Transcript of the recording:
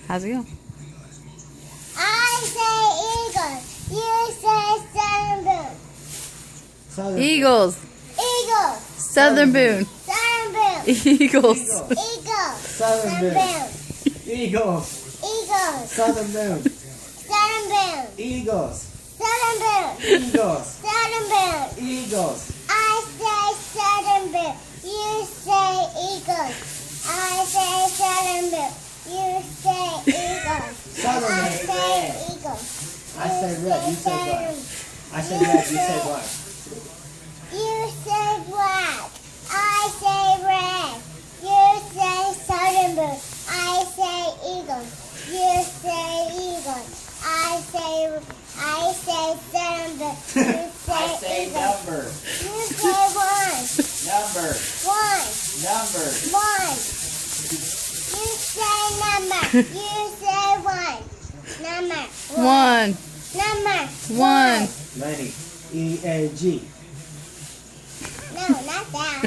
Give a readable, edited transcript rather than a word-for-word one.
How's it go? I say eagle. You say southern boon. Eagles. Eagle. Southern boon. Southern boon. Eagles. Eagle. Southern boon. Eagles. Eagle. Southern boon. Southern boon. Eagles. Southern boon. Eagles. Southern boon. Eagles. I say southern boon. You say eagle. I say southern boon. You say eagle. Southern I is say red. eagle. I say red. You say black. I say red. You say black. You say black. I say red. You say southern boon. I say eagle. You say eagle. I say southern boon. You say I say eagle. number. You say one. Number. One. Number. One. You say number. You say one. Number. One. Number. One. Lenny. EAG. No, not that.